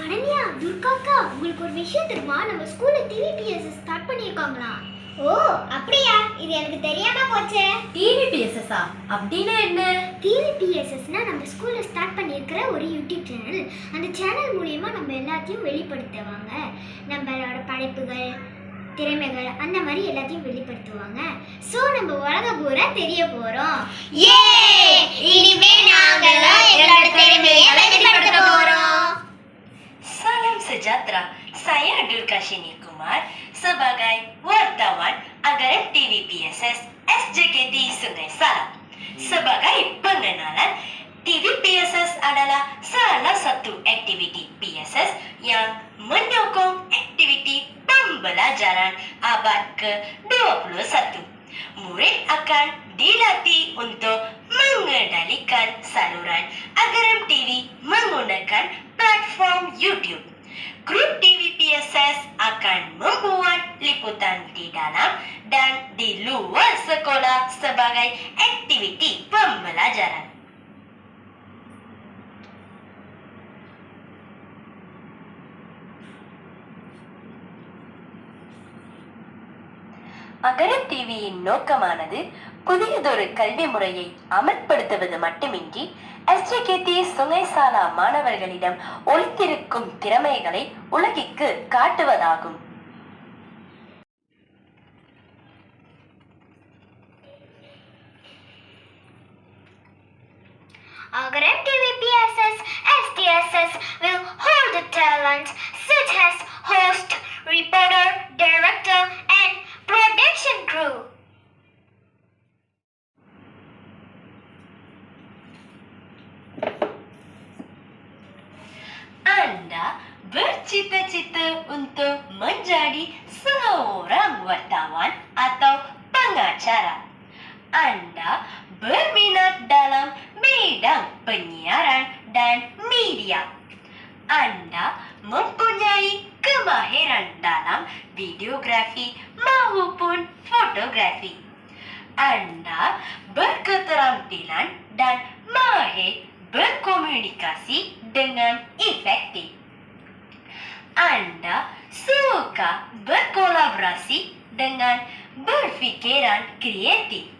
அனன்யா, துர்காக்கா, உங்களுக்கு ஒரு விஷயம் தெரியுமா? நம்ம ஸ்கூல்ல டிவிபிஎஸ்எஸ் ஸ்டார்ட் பண்ணிருக்காங்களா? ஓ, அப்படியா? இது எனக்கு தெரியாம போச்சே. டிவிபிஎஸ்எஸ்ஸா? அப்படினா என்ன? டிவிபிஎஸ்எஸ்னா நம்ம ஸ்கூல்ல ஸ்டார்ட் பண்ணியிருக்கிற ஒரு யூடியூப் சேனல். அந்த சேனல் மூலமா நம்ம எல்லாத்தையும் வெளிப்படுத்துவாங்க. நம்மளோட படைப்புகள், திறமைகள் அந்த மாதிரி எல்லாத்தையும் வெளிப்படுத்துவாங்க. சோ நம்ம உலக பூரா தெரிய போறோம். ஏ! இனிமே நாங்கலாம் எங்களோட திறமையை வெளிப்படுத்த போறோம். Salam sejahtera. Saya Durkashini Kumar sebagai wartawan Agaram TVPSS SJKT Sungai Salam. Sebagai pengenalan, TVPSS adalah salah satu aktiviti PSS yang menyokong aktiviti pembelajaran abad ke-21. Murid akan dilatih untuk mengendalikan saluran Agaram TV menggunakan platform YouTube. Grup TVPSS akan membuat liputan di dalam dan di luar sekolah sebagai aktiviti pembelajaran. அகரம் டிவியின் நோக்கமானது புதியதொரு கல்வி முறையை அமல்படுத்துவது மட்டுமின்றி எஸ்ஜேகேடி சுங்கைசாலா மாணவர்களிடம் ஒளித்திருக்கும் திறமைகளை உலகிற்கு காட்டுவதாகும். Agaram TVPSS SDSS will hold the talents such as host, reporter, director and production crew. Anda bercita-cita untuk menjadi seorang wartawan atau pengacara. Anda berminat dalam bidang penyiaran dan media. Anda mempunyai kemahiran dalam videografi maupun fotografi. Anda berketerampilan dan mahir berkomunikasi dengan efektif. Anda suka berkolaborasi dengan berfikiran kreatif.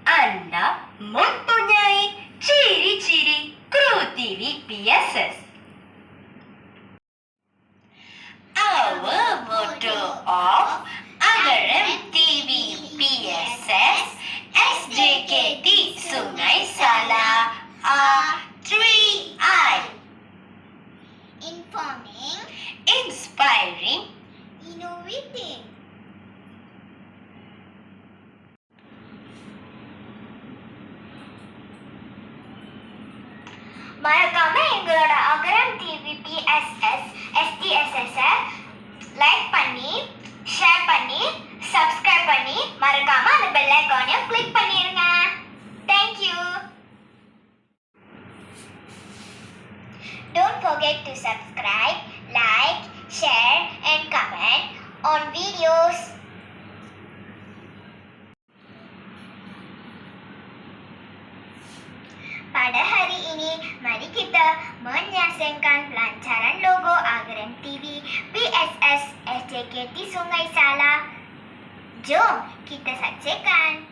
Anda mempunyai ciri-ciri kru TVPSS. Our motto of Agaram TVPSS SJKT Sungai Salah are 3I. Informing, Inspiring, innovating. மறக்காம எங்களோட அகரம் டிவிபிஎஸ்எஸ் SDSS like பண்ணி, ஷேர் பண்ணி, சப்ஸ்கிரைப் பண்ணி, மறக்காம அந்த பெல் ஐகானையும் கிளிக் பண்ணிருங்க. Thank you. Don't forget to subscribe, like, share and comment on videos. Pada hari ini, mari kita menyaksikan pelancaran logo Agaram TV PSS SJKT Sungai Salah. Jom kita saksikan.